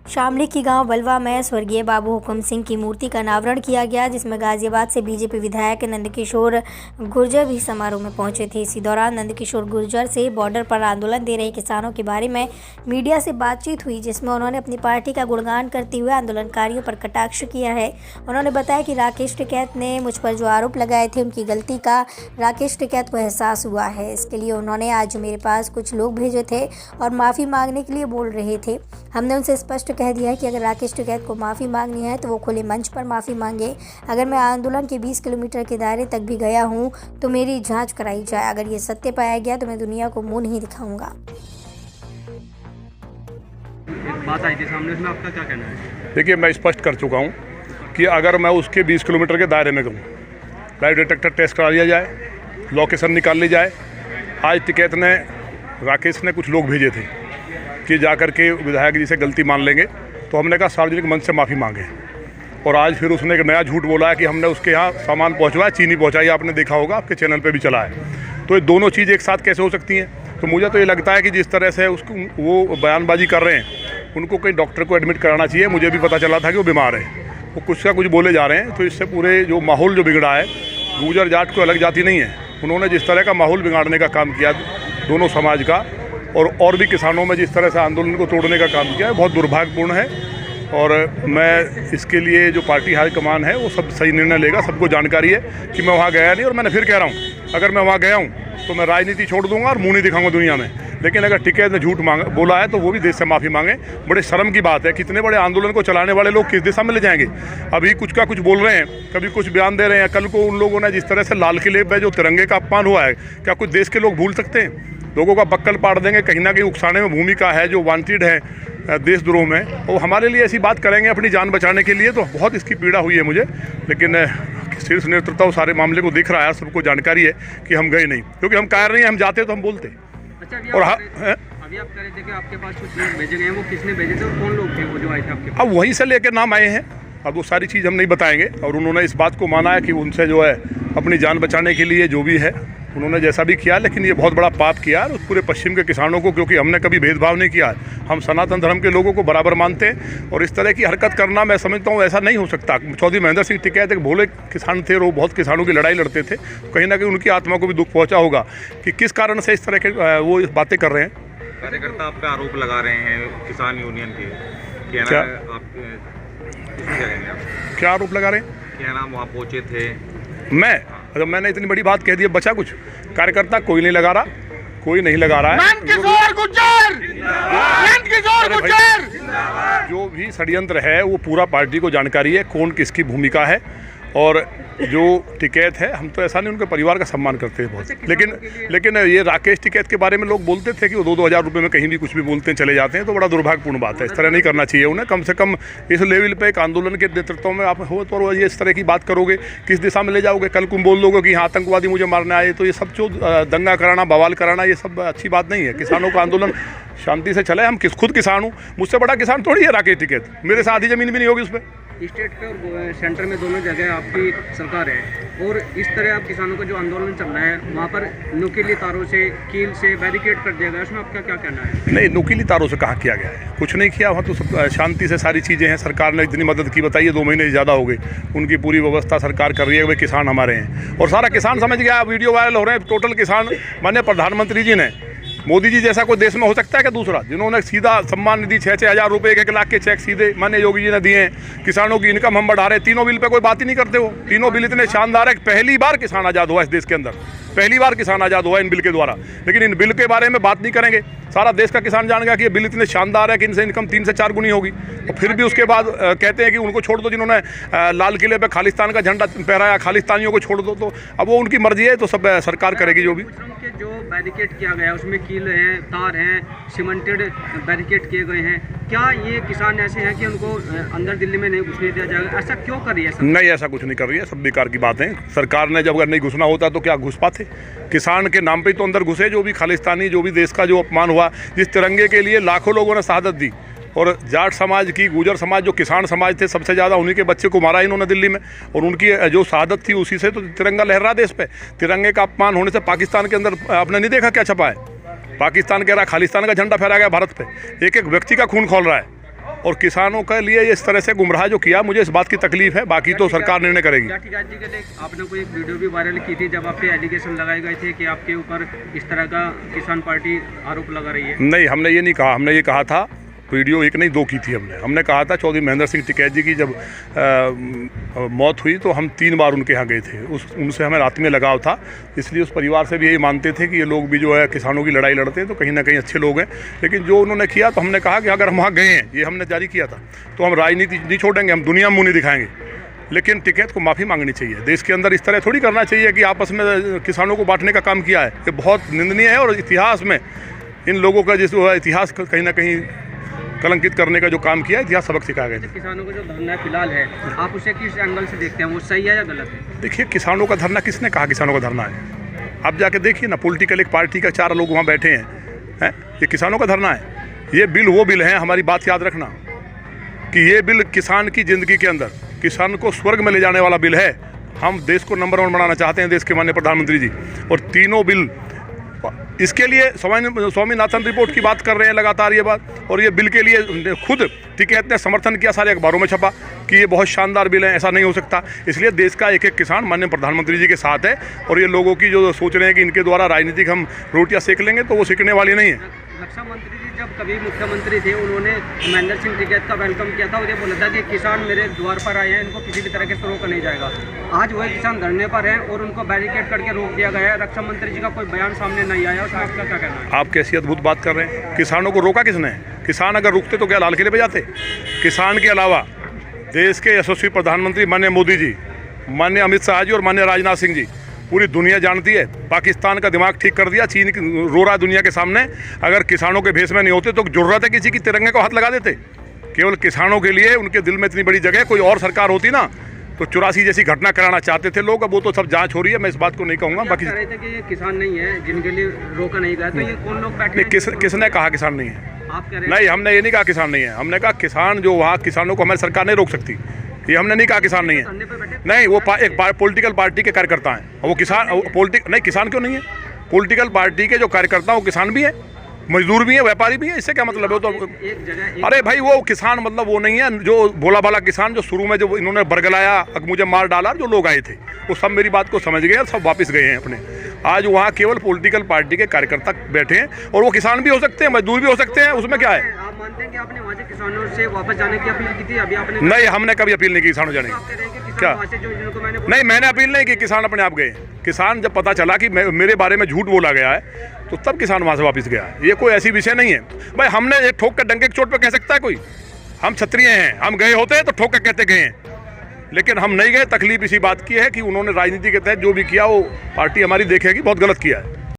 शामली की गांव बलवा में स्वर्गीय बाबू हुकुम सिंह की मूर्ति का अनावरण किया गया, जिसमें गाजियाबाद से बीजेपी विधायक नंदकिशोर गुर्जर भी समारोह में पहुंचे थे। इसी दौरान नंदकिशोर गुर्जर से बॉर्डर पर आंदोलन दे रहे किसानों के बारे में मीडिया से बातचीत हुई, जिसमें उन्होंने अपनी पार्टी का गुणगान करते हुए आंदोलनकारियों पर कटाक्ष किया है। उन्होंने बताया कि राकेश टिकैत ने मुझ पर जो आरोप लगाए थे, उनकी गलती का राकेश टिकैत को एहसास हुआ है। इसके लिए उन्होंने आज मेरे पास कुछ लोग भेजे थे और माफ़ी मांगने के लिए बोल रहे थे। हमने उनसे स्पष्ट कह दिया है कि अगर राकेश टिकैत को माफ़ी मांगनी है तो वो खुले मंच पर माफ़ी मांगे। अगर मैं आंदोलन के 20 किलोमीटर के दायरे तक भी गया हूँ तो मेरी जांच कराई जाए। अगर ये सत्य पाया गया तो मैं दुनिया को मुंह नहीं दिखाऊंगा। एक बात आई थी सामने, उसमें आपका क्या कहना है? देखिए, मैं स्पष्ट कर चुका हूँ कि अगर मैं उसके 20 किलोमीटर के दायरे में कहूँ, लाइव डिटेक्टर टेस्ट करा लिया जाए, लोकेशन निकाल ली जाए। आज टिकैत ने, राकेश ने कुछ लोग भेजे थे कि जाकर के विधायक जी से गलती मान लेंगे, तो हमने कहा सार्वजनिक मंच से माफ़ी मांगे। और आज फिर उसने एक नया झूठ बोला है कि हमने उसके यहाँ सामान पहुँचवाया, चीनी पहुँचाई। आपने देखा होगा, आपके चैनल पे भी चला है। तो ये दोनों चीज़ एक साथ कैसे हो सकती हैं? तो मुझे तो ये लगता है कि जिस तरह से उसको वो बयानबाजी कर रहे हैं, उनको कहीं डॉक्टर को एडमिट कराना चाहिए। मुझे भी पता चला था कि वो बीमार है, वो कुछ का कुछ बोले जा रहे हैं। तो इससे पूरे जो माहौल जो बिगड़ा है, गुर्जर जाट को अलग जाति नहीं है, उन्होंने जिस तरह का माहौल बिगाड़ने का काम किया दोनों समाज का, और भी किसानों में जिस तरह से आंदोलन को तोड़ने का काम किया है, बहुत दुर्भाग्यपूर्ण है। और मैं इसके लिए जो पार्टी हाईकमान है वो सब सही निर्णय लेगा। सबको जानकारी है कि मैं वहाँ गया नहीं, और मैंने फिर कह रहा हूँ, अगर मैं वहाँ गया हूँ तो मैं राजनीति छोड़ दूंगा और मुँह नहीं दिखाऊंगा दुनिया में। लेकिन अगर टिकैत ने झूठ बोला है तो वो भी देश से माफ़ी मांगे। बड़े शर्म की बात है, कितने बड़े आंदोलन को चलाने वाले लोग किस दिशा में ले जाएंगे। अभी कुछ का कुछ बोल रहे हैं, कभी कुछ बयान दे रहे हैं। कल को उन लोगों ने जिस तरह से लाल किले पर जो तिरंगे का अपमान हुआ है, क्या कुछ देश के लोग भूल सकते हैं? लोगों का बक्कल पाड़ देंगे, कहीं ना कहीं उकसाने में भूमिका है, जो वांटेड है देशद्रोह में, और हमारे लिए ऐसी बात करेंगे अपनी जान बचाने के लिए। तो बहुत इसकी पीड़ा हुई है मुझे, लेकिन शीर्ष नेतृत्व सारे मामले को देख रहा है, सबको जानकारी है कि हम गए नहीं, क्योंकि हम कायर नहीं है। हम जाते तो हम बोलते। अच्छा, और अभी आप कह रहे थे कि आपके पास कुछ लोग भेजे गए हैं, वो किसने भेजे थे और कौन लोग थे वो जो आए थे आपके पास? अब वहीं से लेकर नाम आए हैं। अब वो सारी चीज़ हम नहीं बताएंगे। और उन्होंने इस बात को माना है कि उनसे जो है अपनी जान बचाने के लिए जो भी है उन्होंने जैसा भी किया, लेकिन ये बहुत बड़ा पाप किया है पूरे पश्चिम के किसानों को, क्योंकि हमने कभी भेदभाव नहीं किया है। हम सनातन धर्म के लोगों को बराबर मानते हैं, और इस तरह की हरकत करना मैं समझता हूँ ऐसा नहीं हो सकता। चौधरी महेंद्र सिंह टिकैत एक भोले किसान थे, वो बहुत किसानों की लड़ाई लड़ते थे। कहीं ना कहीं उनकी आत्मा को भी दुख पहुँचा होगा कि किस कारण से इस तरह के वो बातें कर रहे हैं। कार्यकर्ता आप पे आरोप लगा रहे हैं किसान यूनियन के, क्या आरोप लगा रहे हैं? क्या नाम वहाँ पहुँचे थे? मैंने इतनी बड़ी बात कह दी, बचा कुछ? कार्यकर्ता कोई नहीं लगा रहा, कोई नहीं लगा रहा है। जो भी षड्यंत्र है वो पूरा पार्टी को जानकारी है, कौन किसकी भूमिका है। और जो टिकैत है, हम तो ऐसा नहीं, उनके परिवार का सम्मान करते हैं बहुत। लेकिन ये राकेश टिकैत के बारे में लोग बोलते थे कि वो 2-2 हज़ार रुपये में कहीं भी कुछ भी बोलते हैं, चले जाते हैं। तो बड़ा दुर्भाग्यपूर्ण बात है, इस तरह नहीं करना चाहिए उन्हें। कम से कम इस लेवल पे एक आंदोलन के नेतृत्व में आप हो तो ये इस तरह की बात करोगे, किस दिशा में ले जाओगे? कल तुम बोल दोगे कि हाँ आतंकवादी मुझे मारने आए, तो ये सब जो दंगा कराना, बवाल कराना, ये सब अच्छी बात नहीं है। किसानों का आंदोलन शांति से चले। हम खुद किसान हूँ, मुझसे बड़ा किसान थोड़ी है राकेश टिकैत। मेरे से आधी ज़मीन भी नहीं होगी उस पर। स्टेट पे और सेंटर में दोनों जगह आपकी सरकार है, और इस तरह आप किसानों का जो आंदोलन चल रहा है वहाँ पर नुकीली तारों से, कील से बैरिकेड कर दिया गया, उसमें आपका क्या कहना है? नहीं, नुकीली तारों से कहाँ किया गया है? कुछ नहीं किया। वहाँ तो सब शांति से सारी चीज़ें हैं। सरकार ने इतनी मदद की, बताइए 2 महीने से ज़्यादा हो गए। उनकी पूरी व्यवस्था सरकार कर रही है। वे किसान हमारे हैं, और सारा किसान समझ गया। वीडियो वायरल हो रहे हैं, टोटल किसान। माननीय प्रधानमंत्री जी ने, मोदी जी जैसा कोई देश में हो सकता है क्या दूसरा, जिन्होंने सीधा सम्मान निधि 6-6 हज़ार रुपये, 1-1 लाख के चेक सीधे माननीय योगी जी ने दिए हैं। किसानों की इनकम हम बढ़ा रहे हैं। तीनों बिल पे कोई बात ही नहीं करते। वो तीनों बिल इतने शानदार है, पहली बार किसान आज़ाद हुआ इस देश के अंदर, पहली बार किसान आज़ाद हुआ इन बिल के द्वारा। लेकिन इन बिल के बारे में बात नहीं करेंगे। सारा देश का किसान जान गया कि ये बिल इतने शानदार है कि इनसे इनकम 3 से 4 गुनी होगी। और फिर भी उसके बाद कहते हैं कि उनको छोड़ दो, जिन्होंने लाल किले पे खालिस्तान का झंडा फहराया, खालिस्तानियों को छोड़ दो। तो अब वो उनकी मर्जी है, तो सब सरकार करेगी जो भी। जो बैरिकेड किया गया है उसमें कील हैं, तार हैं, सीमेंटेड बैरिकेड किए गए हैं। क्या ये किसान ऐसे हैं कि उनको अंदर दिल्ली में नहीं घुसने दिया जाएगा? ऐसा क्यों कर रही है? नहीं, ऐसा कुछ नहीं कर रही है। सब बेकार की बात है। सरकार ने जब अगर नहीं घुसना होता तो क्या घुस पाते? किसान के नाम पे तो अंदर घुसे। जो भी खालिस्तानी, जो भी देश का जो अपमान हुआ, जिस तिरंगे के लिए लाखों लोगों ने शहादत दी, और जाट समाज की, गुजर समाज जो किसान समाज थे, सबसे ज़्यादा उन्हीं के बच्चे को मारा इन्होंने दिल्ली में। और उनकी जो शहादत थी, उसी से तो तिरंगा लहरा देश पे। तिरंगे का अपमान होने से पाकिस्तान के अंदर आपने नहीं देखा क्या छपा है? पाकिस्तान कह रहा खालिस्तान का झंडा फहराया गया भारत पे। एक एक व्यक्ति का खून खौल रहा है। और किसानों के लिए इस तरह से गुमराह जो किया, मुझे इस बात की तकलीफ है। बाकी तो सरकार निर्णय करेगी। जाठीराज जी के लिए आपने कोई एक वीडियो भी वायरल की थी जब आप पे एलिगेशन लगाए गए थे कि आपके ऊपर इस तरह का किसान पार्टी आरोप लगा रही है। नहीं, हमने ये नहीं कहा। हमने ये कहा था, वीडियो एक नहीं 2 की थी हमने कहा था चौधरी महेंद्र सिंह टिकैत जी की जब मौत हुई तो हम 3 बार उनके यहाँ गए थे। उनसे हमें रात में लगाव था, इसलिए उस परिवार से भी यही मानते थे कि ये लोग भी जो है किसानों की लड़ाई लड़ते हैं तो कहीं ना कहीं अच्छे लोग हैं। लेकिन जो उन्होंने किया तो हमने कहा कि अगर हम वहाँ गए हैं, ये हमने जारी किया था, तो हम राजनीति नहीं छोड़ेंगे, हम दुनिया में मुँह नहीं दिखाएंगे। लेकिन टिकैत को माफ़ी मांगनी चाहिए। देश के अंदर इस तरह थोड़ी करना चाहिए कि आपस में किसानों को बांटने का काम किया है। ये बहुत निंदनीय है और इतिहास में इन लोगों का जिस इतिहास कहीं ना कहीं कलंकित करने का जो काम किया है, इतिहास सबक सिखा गया। किसानों का जो धरना फिलहाल है, आप उसे किस एंगल से देखते हैं, वो सही है या गलत है? देखिए, किसानों का धरना किसने कहा किसानों का धरना है? आप जाके देखिए ना, पॉलिटिकल एक पार्टी का 4 लोग वहाँ बैठे हैं, ये किसानों का धरना है? ये बिल वो बिल है, हमारी बात याद रखना, कि ये बिल किसान की ज़िंदगी के अंदर किसान को स्वर्ग में ले जाने वाला बिल है। हम देश को नंबर 1 बनाना चाहते हैं, देश के माननीय प्रधानमंत्री जी, और तीनों बिल इसके लिए स्वामीनाथन रिपोर्ट की बात कर रहे हैं लगातार ये बात, और ये बिल के लिए खुद टिकैत ने समर्थन किया, सारे अखबारों में छपा कि ये बहुत शानदार बिल है, ऐसा नहीं हो सकता। इसलिए देश का एक एक किसान माननीय प्रधानमंत्री जी के साथ है, और ये लोगों की जो सोच रहे हैं कि इनके द्वारा राजनीतिक हम रोटियां सेक लेंगे, तो वो सेकने वाली नहीं है। रक्षा मंत्री जी जब कभी मुख्यमंत्री थे, उन्होंने महेंद्र सिंह टिकैत का वेलकम किया था और ये बोला था कि किसान मेरे द्वार पर आए हैं, इनको किसी भी तरह से रोका नहीं जाएगा। आज वही किसान धरने पर हैं और उनको बैरिकेड करके रोक दिया गया है। रक्षा मंत्री जी का कोई बयान सामने नहीं आया, उसमें आपका क्या कहना है? आप कैसी अद्भुत बात कर रहे हैं। किसानों को रोका किसने? किसान अगर रुकते तो क्या लाल किले पे जाते? किसान के अलावा देश के यशस्वी प्रधानमंत्री माननीय मोदी जी, माननीय अमित शाह जी और माननीय राजनाथ सिंह जी, पूरी दुनिया जानती है, पाकिस्तान का दिमाग ठीक कर दिया। चीन रो रहा दुनिया के सामने। अगर किसानों के भेष में नहीं होते तो जरूरत है किसी की तिरंगे को हाथ लगा देते? केवल किसानों के लिए उनके दिल में इतनी बड़ी जगह, कोई और सरकार होती ना तो 84 जैसी घटना कराना चाहते थे लोग। अब वो तो सब जांच हो रही है, मैं इस बात को नहीं कहूँगा। बाकी कह रहे थे कि ये किसान नहीं है जिनके लिए रोका नहीं गया, तो ये कौन लोग बैठे हैं? किसने कहा किसान नहीं है? आप कह रहे हैं? नहीं, हमने ये नहीं कहा किसान नहीं है। हमने कहा किसान जो वहाँ किसानों को हमारी सरकार नहीं रोक सकती, ये हमने नहीं कहा किसान नहीं है। धरने पे बैठे? नहीं, वो एक पॉलिटिकल पार्टी के कार्यकर्ता हैं, वो किसान नहीं, किसान क्यों नहीं है? पॉलिटिकल पार्टी के जो कार्यकर्ता वो किसान भी है, मजदूर भी है, व्यापारी भी है। इससे क्या मतलब है? वो तो एक जगह अरे भाई, वो किसान मतलब वो नहीं है जो भोला भाला किसान जो शुरू में जो इन्होंने बरगलाया, मुझे मार डाला, जो लोग आए थे वो सब मेरी बात को समझ गए और सब वापस गए हैं अपने। आज वहाँ केवल पॉलिटिकल पार्टी के कार्यकर्ता बैठे हैं, और वो किसान भी हो सकते हैं, मजदूर भी हो सकते हैं, उसमें क्या है? आप मानते हैं कि आपने वहाँ से किसानों से वापस जाने की अपील की थी? अभी आपने नहीं, हमने कभी अपील नहीं की किसानों जाने की। आप कह रहे हैं कि क्या? किसान वहाँ से जो जिनको मैंने नहीं, मैंने अपील नहीं की, किसान अपने आप गए। किसान जब पता चला कि मेरे बारे में झूठ बोला गया है तो तब किसान वहाँ से वापस गया। ये कोई ऐसी विषय नहीं है भाई। हमने एक ठोक कर डंके की चोट पे कह सकता है कोई? हम क्षत्रिय हैं, हम गए होते हैं तो ठोक कर कहते गए हैं, लेकिन हम नहीं गए। तकलीफ इसी बात की है कि उन्होंने राजनीति के तहत जो भी किया वो पार्टी हमारी देखेगी बहुत गलत किया है।